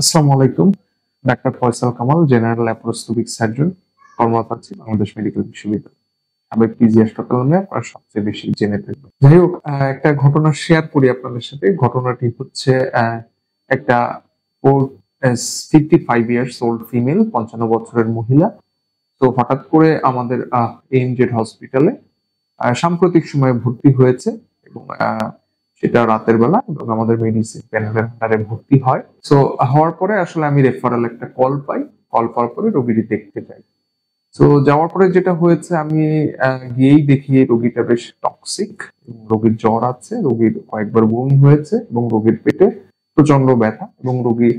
আসসালামু আলাইকুম। Doctor Faisal Kamal, general laparoscopic surgeon, কর্মরত আছি বাংলাদেশ মেডিকেল বিশ্ববিদ্যালয়। সাবেক পিজি হাসপাতাল নিয়ে আপনারা সবচেয়ে বেশি জেনে থাকবেন। যাই হোক, একটা ঘটনা শেয়ার করি আপনাদের সাথে। ঘটনাটি হচ্ছে একটা ওর 55 ইয়ার্স ওল্ড ফিমেল, 55 বছরের মহিলা। তো হঠাৎ করে আমাদের এএমজেড হসপিটালে সাম্প্রতিক সময়ে ভর্তি হয়েছে এবং সেটা রাতের বেলা এবং আমাদের মেডিসিন প্যানেলের আন্ডারে ভর্তি হয়। সো হওয়ার পরে আসলে আমি রেফারেল একটা কল পাই। কল পাওয়ার পরে রোগীটি দেখতে যাই। তো যাওয়ার পরে যেটা হয়েছে, আমি গিয়েই দেখি রোগীটা বেশ টক্সিক এবং রোগীর জ্বর আছে, রোগীর কয়েকবার বমি হয়েছে এবং রোগীর পেটে প্রচন্ড ব্যথা এবং রোগী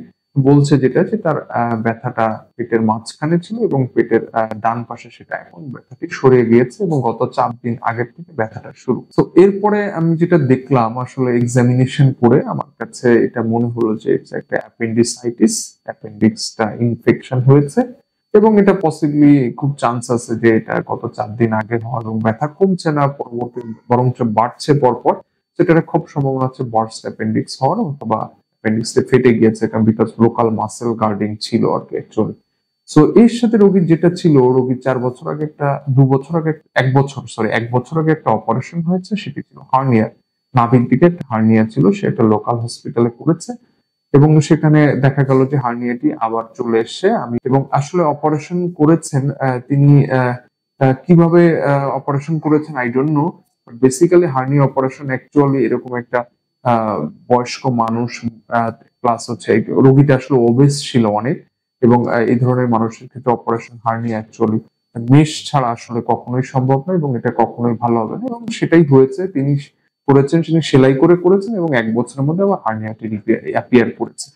বলছে যেটা যে তার ব্যথাটা পেটের মাঝখানে ছিল এবং পেটের ডান পাশে সেটা এখন ব্যথাটি সরে গিয়েছে এবং গত 4 দিন আগের থেকে ব্যথাটা শুরু। তো এরপরে আমি যেটা দেখলাম আসলে এক্সামিনেশন করে আমার কাছে এটা মনে হলো যে একটা অ্যাপেন্ডিসাইটিস, অ্যাপেন্ডিক্সটা ইনফেকশন হয়েছে এবং এটা পসিবলি খুব চান্স আছে যে এটা গত 4 দিন আগে হওয়া এবং ব্যথা কমছে না, পরবর্তী বরঞ্চ বাড়ছে পরপর। সেটার খুব সম্ভাবনা আছে বার্স্ট অ্যাপেন্ডিক্স হওয়ার, অথবা অ্যাপেন্ডিক্সটা ফেটে গিয়েছে কারণ বিকজ লোকাল মাসেল গার্ডিং ছিল আর কি অ্যাকচুয়ালি। সো এর সাথে রোগীর যেটা ছিল, রোগীর 4 বছর আগে একটা 2 বছর আগে 1 বছর আগে একটা অপারেশন হয়েছে, সেটি ছিল হার্নিয়া। নাভির দিকে একটা হার্নিয়া ছিল, সে একটা লোকাল হসপিটালে করেছে এবং সেখানে দেখা গেল যে হার্নিয়াটি আবার চলে এসছে। আমি এবং আসলে অপারেশন করেছেন তিনি কিভাবে অপারেশন করেছেন I don't know. Basically hernia operation actually এরকম একটা বয়স্ক মানুষ প্লাস হচ্ছে রোগীটা আসলে ওবেস ছিল অনেক এবং এই ধরনের মানুষের ক্ষেত্রে অপারেশন হার্নিয়া অ্যাকচুয়ালি মেশ ছাড়া আসলে কখনোই সম্ভব নয় এবং এটা কখনোই ভালো হবে না এবং সেটাই হয়েছে। তিনি করেছেন, তিনি সেলাই করে করেছেন এবং 1 বছরের মধ্যে আবার হার্নিয়াটি অ্যাপিয়ার করেছে।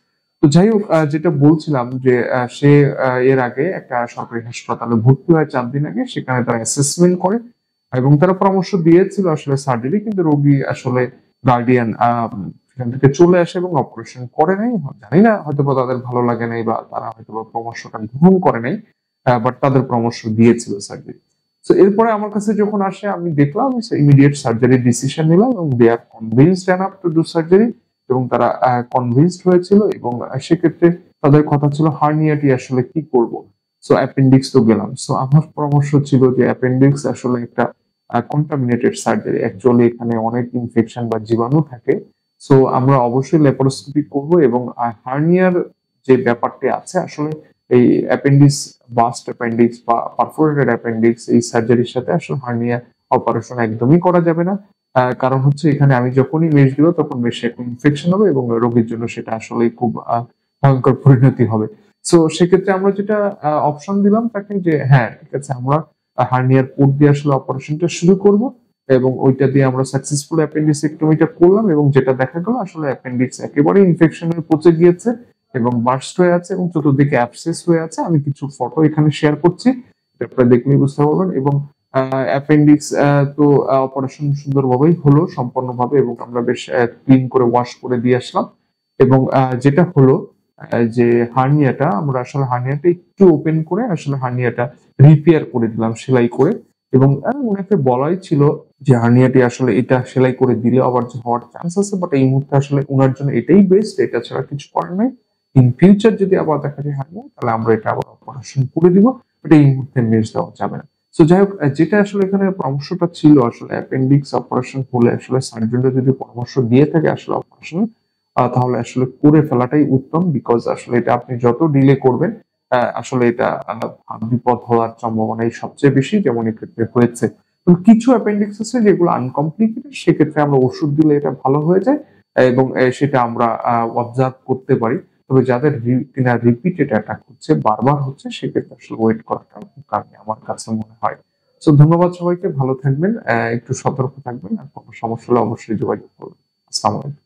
তো যাই হোক, যেটা বলছিলাম যে সে এর আগে একটা সরকারি হাসপাতালে ভর্তি হয় 4 দিন আগে। সেখানে তারা অ্যাসেসমেন্ট করে এবং তারা পরামর্শ দিয়েছিল আসলে সার্জারি, কিন্তু রোগী আসলে গার্ডিয়ান সেখান থেকে চলে আসে এবং অপারেশন করে নাই। জানি না, হয়তোবা তাদের ভালো লাগে নাই বা তারা হয়তোবা পরামর্শটা গ্রহণ করে নাই, বাট তাদের পরামর্শ দিয়েছিল সার্জারি। তো এরপরে আমার কাছে যখন আসে আমি দেখলাম ইমিডিয়েট সার্জারি ডিসিশন নিলাম এবং they are convinced enough to do surgery এবং তারা কনভিন্সড হয়েছিল এবং সেক্ষেত্রে তাদের কথা ছিল হার্নিয়াটি আসলে কি করব। সো অ্যাপেন্ডিক্স তো গেলাম। সো আমার পরামর্শ ছিল যে অ্যাপেন্ডিক্স আসলে একটা কন্টামিনেটেড সার্জারি, অ্যাকচুয়ালি এখানে অনেক ইনফেকশন বা জীবাণু থাকে। সো আমরা অবশ্যই ল্যাপারোস্কোপি করব এবং হার্নিয়ার যে ব্যাপারটি আছে আসলে এই অ্যাপেন্ডিক্স, বাস্ট অ্যাপেন্ডিক্স বা পারফোরেটেড অ্যাপেন্ডিক্স, এই সার্জারির সাথে আসলে হার্নিয়া অপারেশন একদমই করা যাবে না। কারণ হচ্ছে এখানে আমি যখনই মেশ দিব তখন মেশে একটা ইনফেকশন হবে এবং রোগীর জন্য সেটা আসলে খুব ভয়ঙ্কর পরিণতি হবে। সো সেক্ষেত্রে আমরা যেটা অপশন দিলাম তাকে যে হ্যাঁ ঠিক আছে, আমরা হার্নিয়ার পোর্ট দিয়ে আসলে অপারেশনটা শুরু করব এবং ওইটা দিয়ে আমরা সাকসেসফুল অ্যাপেন্ডিসেক্টমিটা করলাম এবং যেটা দেখা গেল আসলে অ্যাপেন্ডিক্স একেবারে ইনফেকশনে পচে গিয়েছে এবং বার্স্ট হয়ে আছে এবং চতুর্দিকে অ্যাবসেস হয়ে আছে। আমি কিছু ফটো এখানে শেয়ার করছি, এটা আপনারা দেখলেই বুঝতে পারবেন এবং অ্যাপেন্ডিক্স তো অপারেশন সুন্দরভাবেই হলো সম্পূর্ণভাবে এবং আমরা বেশ ক্লিন করে ওয়াশ করে দিয়ে আসলাম এবং যেটা হলো যে হার্নিয়াটা আমরা আসলে হার্নিয়াটা একটু ওপেন করে আসলে হার্নিয়াটা রিপেয়ার করে দিলাম সেলাই করে এবং ওনাকে বলাই ছিল যে হার্নিয়াটি আসলে এটা সেলাই করে দিলে আবার যে হওয়ার চান্স আছে, বাট এই মুহূর্তে আসলে ওনার জন্য এটাই বেস্ট, এটা ছাড়া কিছু করার নাই। ইন ফিউচার যদি আবার দেখা যায় হার্নিয়া, তাহলে আমরা এটা আবার অপারেশন করে দিব, বাট এই মুহূর্তে মেশ দেওয়া যাবে না। সো যাই হোক, যেটা আসলে এখানে পরামর্শটা ছিল আসলে অ্যাপেন্ডিক্স অপারেশন হলে আসলে সার্জনরা যদি পরামর্শ দিয়ে থাকে আসলে অপারেশন, তাহলে আসলে করে ফেলাটাই উত্তম। বিকজ আসলে এটা আপনি যত ডিলে করবেন আসলে এটা বিপদ হওয়ার সম্ভাবনাই সবচেয়ে বেশি, যেমন এক্ষেত্রে হয়েছে। তো কিছু অ্যাপেন্ডিক্স আছে যেগুলো আনকমপ্লিকেটেড, সেক্ষেত্রে আমরা ওষুধ দিলে এটা ভালো হয়ে যায় এবং সেটা আমরা অবজার্ভ করতে পারি। তবে যাদের রিপিটেড অ্যাটাক হচ্ছে, বারবার হচ্ছে, সেক্ষেত্রে আসলে ওয়েট করাটা কারণে আমার কাছে মনে হয়। সো ধন্যবাদ সবাইকে, ভালো থাকবেন, একটু সতর্ক থাকবেন, আর কোনো সমস্যা হলে অবশ্যই যোগাযোগ করবেন। আসসালামু আলাইকুম।